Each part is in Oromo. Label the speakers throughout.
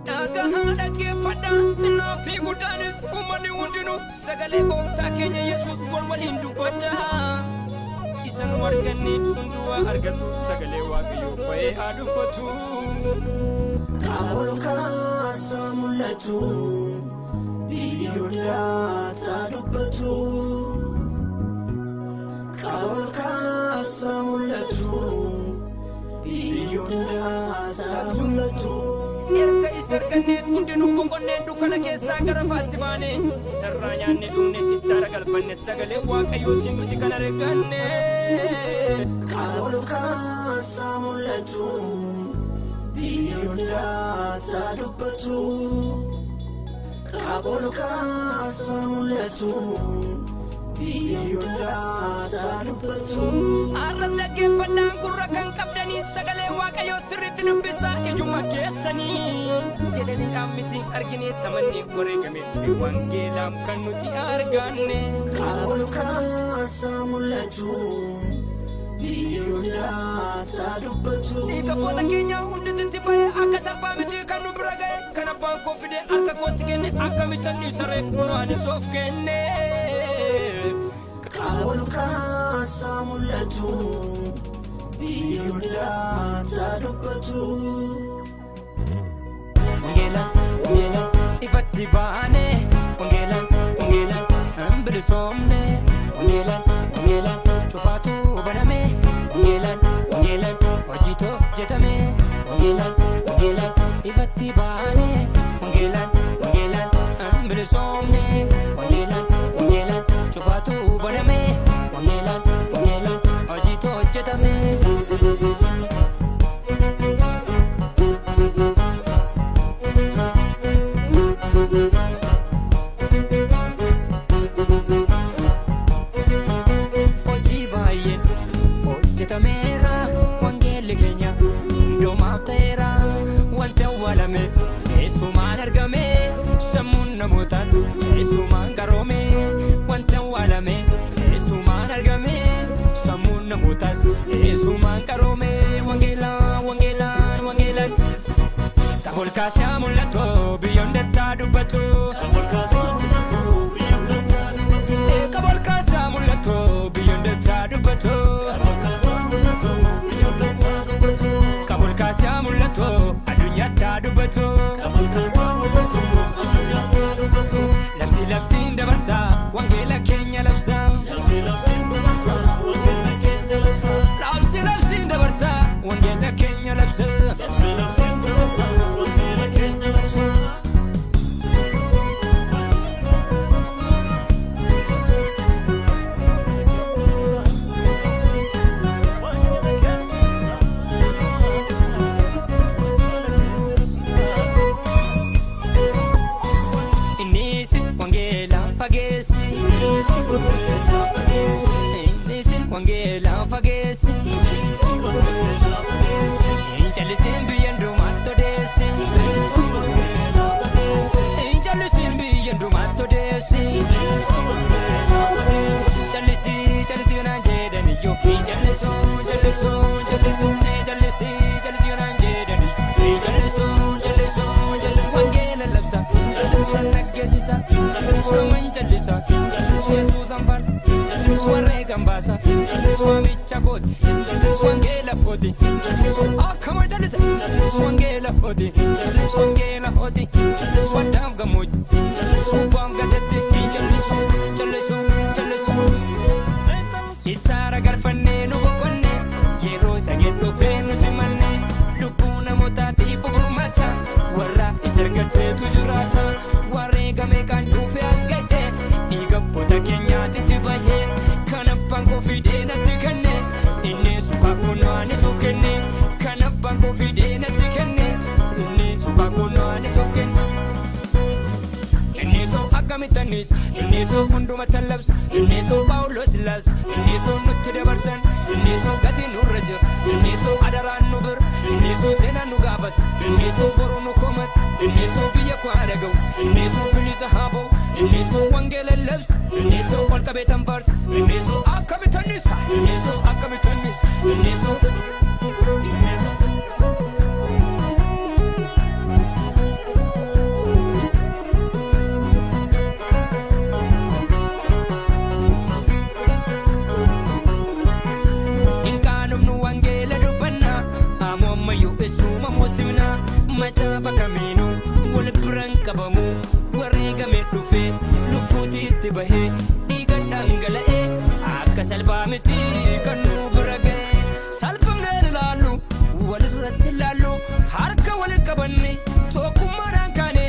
Speaker 1: Nagahana kefada nafi gudanis umani undinu sagale gooftaa keenya Yesuus waliin dubbadha isan warganni hunduwa argatu sagale waaqayyo ba'ee adubbatu
Speaker 2: Kabolka samulatu biyyola tadubbatu Kabolka samulatu biyyola tadubbatu
Speaker 1: Erga isarganne hundinu boqonne dukana keessa gara Faatimaane darraa nyaanne dhumne ittaara galfanne sagale waaqayyootiin nuti kana reganne
Speaker 2: Kabolka samulatu biyyola tadubbatu Kabolka samulatu biyyola tadubbatu
Speaker 1: Arras dhaggeeffannaan gurra kan qabdanii sagalee waaqayyoo sirriitti dubbisa ijuma keessanii jedhanii dhaammiti argine tamanni wareegametti wangeelaam kan nuti arganne
Speaker 2: Kabolka samulatu biyyola tadubbatu
Speaker 1: Kaboota keenya hundatti ba'ee akka salphaa miti kan nu bira ga'e kan abbaan koo fide harka kootti kenne akkamitti dhiisaree kunaanis of kenne
Speaker 2: Kabolka samulatu biyyola tadubbatu
Speaker 1: Wangeelaan ifatti baane wangeelaan hambilisomne wangeelaan cufaatu baname wangeelaan hojiitoo jetame wangeelaan ifatti baane wangeelaan hambilisomne wangeelaan cufaatu baname wangeelaan hojiitoo jetame Tamera wangele kenya ndo maftera wanta walame esuman argame samun namutas esuman karome wanta walame esuman argame samun namutas esuman karome wangelan Kabolka samulatu biyonda tadubbatu Kabolka samulatu biyonda tadubbatu Kabolka samulatu adunya tadubbatu Labsin dabarsa wangela kenya labsa Labsin dabarsa wangela kenya labsa Wangela fagesi Injalisin biyendu matto desi Injalisin biyendu matto desi Jalisi unanjedani yo Jalisu unanjedani Jalisu Wangela lapsa Nagesisa Manjalisa Jesus ampart Warregambasa Swamichakot Wangela poti Akama jalisa Wangela poti Wadam gamuj Ubam gadati Jalisu Itara garfanne nubokonne Yero sageto fenu simanne Lupuna motati pufumata Warra isargate tujurata Warregame kan dufe asgaite Igapota kenya titibaye Kanappan kofide natti kenne Inni suka kunoani sof kenne Kanappan kofide natti kenne Inni suka kunoani sof kenne Inni so akamitanis Inni so hunduma talabs Inni so Paulos las Inni so nutti dabarsan Inni so gati nurrajir Inni so adaran nubir Inni so sena nugabat Inni so boru nukomat Inni so biya kwadagaw Inni so bilisa habo Inni so wangele labs Inni so walkabetan fars Inni so akabitanis Inni so akabitanis Inni so salphaa miti kan nu bira ga'e salphumneen ilaallu walirratti ilaallu harka waliin qabanne tokkummaadhaan kaane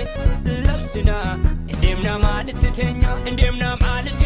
Speaker 1: labsina indeemna maalitti teenya indeemna maalitti